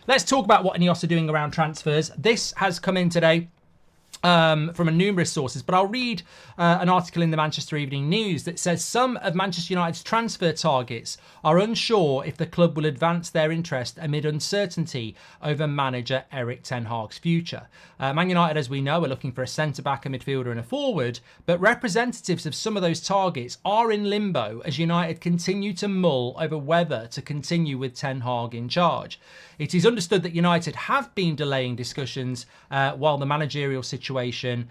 let's talk about what Ineos are doing around transfers. This has come in today from numerous sources, but I'll read an article in the Manchester Evening News that says some of Manchester United's transfer targets are unsure if the club will advance their interest amid uncertainty over manager Erik ten Hag's future. Man United, as we know, are looking for a centre-back, a midfielder and a forward, but representatives of some of those targets are in limbo as United continue to mull over whether to continue with Ten Hag in charge. It is understood that United have been delaying discussions while the managerial situation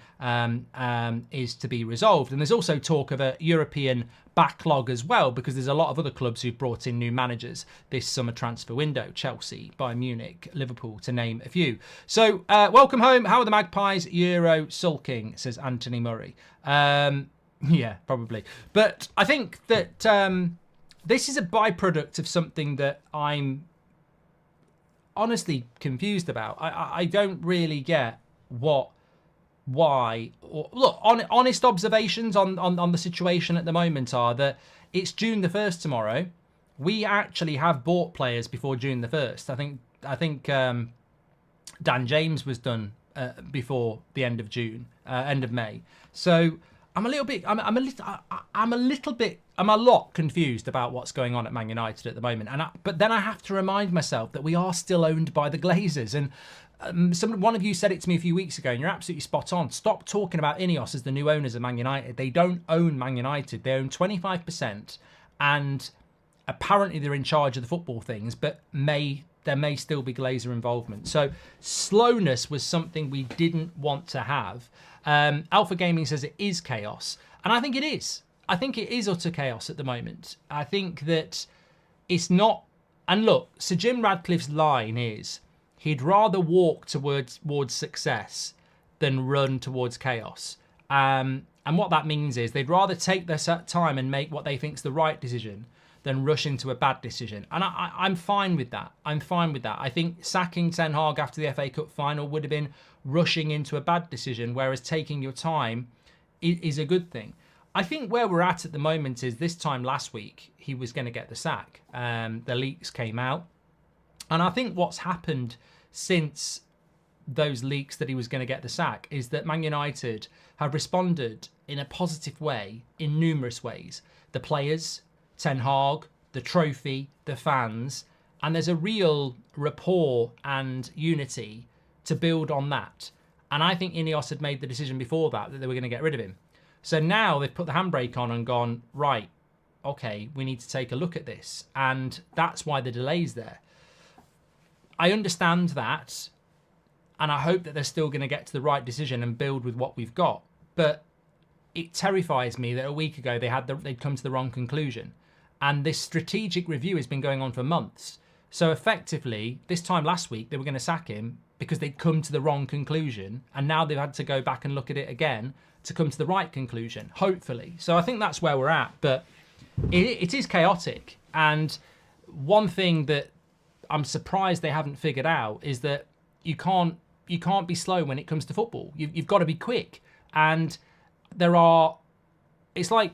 is to be resolved. And there's also talk of a European backlog as well, because there's a lot of other clubs who've brought in new managers this summer transfer window. Chelsea, Bayern Munich, Liverpool, to name a few. So welcome home. How are the Magpies? Euro sulking, says Anthony Murray. Yeah, probably. But I think that this is a byproduct of something that I'm honestly confused about. I don't really get why. Look, honest observations on the situation at the moment are that it's June the 1st tomorrow. We actually have bought players before June the 1st. I think Dan James was done before the end of June, end of May. So I'm a lot confused about what's going on at Man United at the moment. But then I have to remind myself that we are still owned by the Glazers. And one of you said it to me a few weeks ago, and you're absolutely spot on. Stop talking about Ineos as the new owners of Man United. They don't own Man United. They own 25%, and apparently they're in charge of the football things, but there may still be Glazer involvement. So slowness was something we didn't want to have. Alpha Gaming says it is chaos, and I think it is. I think it is utter chaos at the moment. I think that it's not. And look, Sir Jim Radcliffe's line is he'd rather walk towards success than run towards chaos. And what that means is they'd rather take their time and make what they think's the right decision than rush into a bad decision. And I'm fine with that. I think sacking Ten Hag after the FA Cup final would have been rushing into a bad decision, whereas taking your time is a good thing. I think where we're at the moment is this time last week, he was going to get the sack. The leaks came out. And I think what's happened since those leaks that he was going to get the sack is that Man United have responded in a positive way in numerous ways. The players, Ten Hag, the trophy, the fans, and there's a real rapport and unity to build on that. And I think Ineos had made the decision before that they were going to get rid of him. So now they've put the handbrake on and gone, right, okay, we need to take a look at this. And that's why the delay's there. I understand that, and I hope that they're still going to get to the right decision and build with what we've got. But it terrifies me that a week ago they'd come to the wrong conclusion. And this strategic review has been going on for months. So effectively, this time last week, they were going to sack him because they'd come to the wrong conclusion. And now they've had to go back and look at it again to come to the right conclusion, hopefully. So I think that's where we're at. But it is chaotic. And one thing that I'm surprised they haven't figured out is that you can't be slow when it comes to football. You've got to be quick. And it's like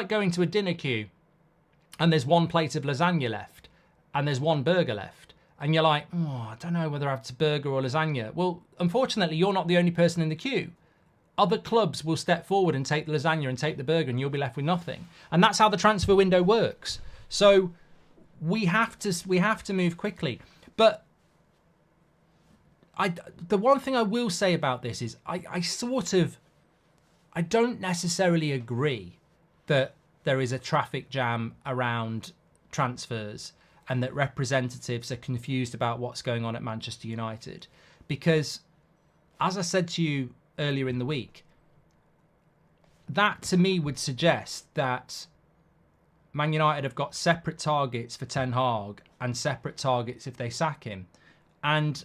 going to a dinner queue and there's one plate of lasagna left and there's one burger left. And you're like, I don't know whether I have to burger or lasagna. Well, unfortunately, you're not the only person in the queue. Other clubs will step forward and take the lasagna and take the burger and you'll be left with nothing. And that's how the transfer window works. So we have to move quickly. But the one thing I will say about this is I don't necessarily agree that there is a traffic jam around transfers and that representatives are confused about what's going on at Manchester United. Because, as I said to you earlier in the week, that to me would suggest that Man United have got separate targets for Ten Hag and separate targets if they sack him. And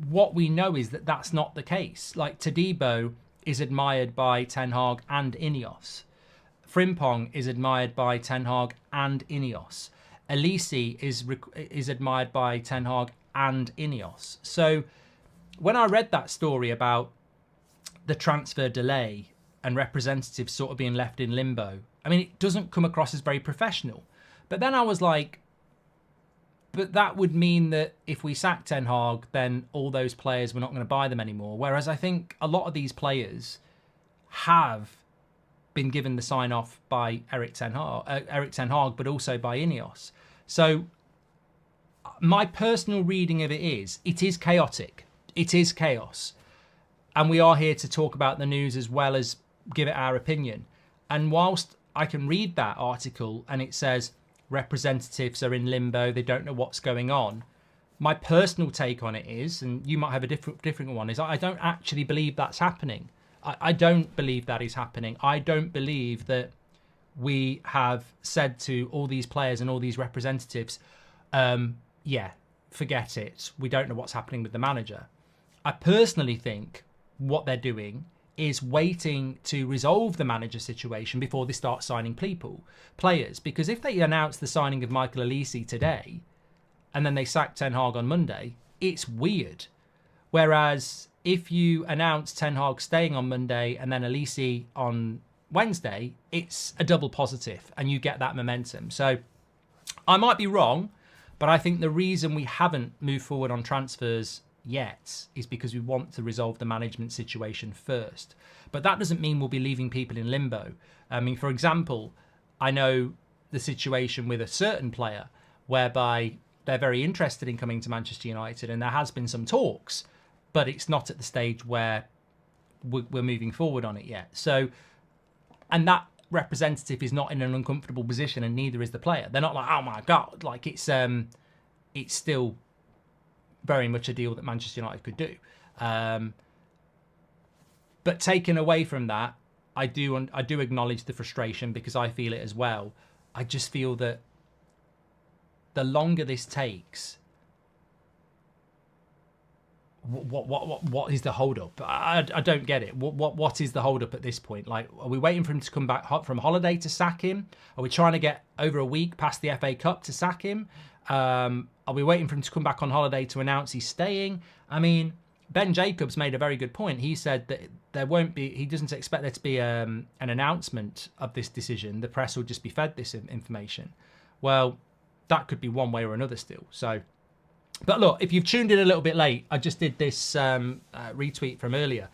what we know is that that's not the case. Like, Todibo is admired by Ten Hag and Ineos. Frimpong is admired by Ten Hag and Ineos. Elise is admired by Ten Hag and Ineos. So when I read that story about the transfer delay and representatives sort of being left in limbo, I mean, it doesn't come across as very professional. But then I was like, But that would mean that if we sack Ten Hag, then all those players, we're not going to buy them anymore. Whereas I think a lot of these players have been given the sign-off by Eric Ten Hag, but also by Ineos. So my personal reading of it is chaotic. It is chaos. And we are here to talk about the news as well as give it our opinion. And whilst I can read that article and it says representatives are in limbo, they don't know what's going on, my personal take on it is, and you might have a different one, is I don't actually believe that's happening. I don't believe that is happening. I don't believe that we have said to all these players and all these representatives, yeah, forget it. We don't know what's happening with the manager. I personally think what they're doing is waiting to resolve the manager situation before they start signing players. Because if they announce the signing of Michael Elise today and then they sack Ten Hag on Monday, it's weird. Whereas if you announce Ten Hag staying on Monday and then Elise on Wednesday, it's a double positive and you get that momentum. So I might be wrong, but I think the reason we haven't moved forward on transfers yet is because we want to resolve the management situation first. But that doesn't mean we'll be leaving people in limbo. I mean, for example, I know the situation with a certain player whereby they're very interested in coming to Manchester United and there has been some talks, but it's not at the stage where we're moving forward on it yet. So, and that representative is not in an uncomfortable position and neither is the player. They're not like, oh my God, like it's still very much a deal that Manchester United could do. But taken away from that, I do acknowledge the frustration because I feel it as well. I just feel that the longer this takes, what is the hold up? I don't get it. What is the hold up at this point? Like, are we waiting for him to come back from holiday to sack him? Are we trying to get over a week past the FA Cup to sack him? Are we waiting for him to come back on holiday to announce he's staying? I mean, Ben Jacobs made a very good point. He said that he doesn't expect there to be an announcement of this decision. The press will just be fed this information. Well, that could be one way or another still. So, but look, if you've tuned in a little bit late, I just did this retweet from earlier.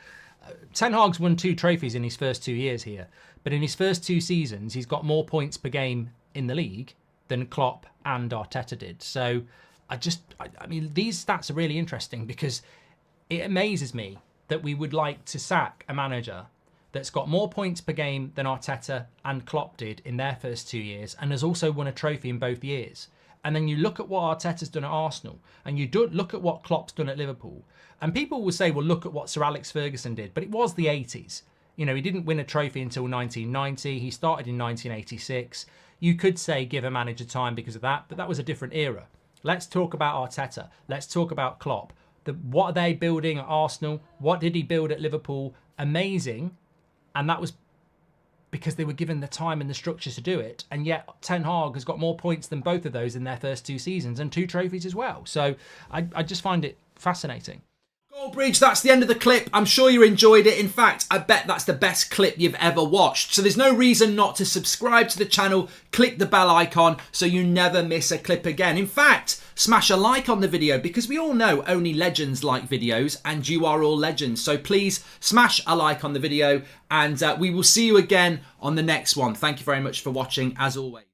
Ten Hag's won 2 trophies in his first 2 years here, but in his first 2 seasons, he's got more points per game in the league than Klopp and Arteta did. So I mean, these stats are really interesting because it amazes me that we would like to sack a manager that's got more points per game than Arteta and Klopp did in their first 2 years and has also won a trophy in both years. And then you look at what Arteta's done at Arsenal and you look at what Klopp's done at Liverpool. And people will say, well, look at what Sir Alex Ferguson did. But it was the 80s. You know, he didn't win a trophy until 1990. He started in 1986. You could say give a manager time because of that, but that was a different era. Let's talk about Arteta. Let's talk about Klopp. What are they building at Arsenal? What did he build at Liverpool? Amazing. And that was because they were given the time and the structure to do it. And yet Ten Hag has got more points than both of those in their first 2 seasons and 2 trophies as well. So I just find it fascinating. Goldbridge, that's the end of the clip. I'm sure you enjoyed it. In fact, I bet that's the best clip you've ever watched. So there's no reason not to subscribe to the channel, click the bell icon so you never miss a clip again. In fact, smash a like on the video because we all know only legends like videos and you are all legends. So please smash a like on the video and we will see you again on the next one. Thank you very much for watching as always.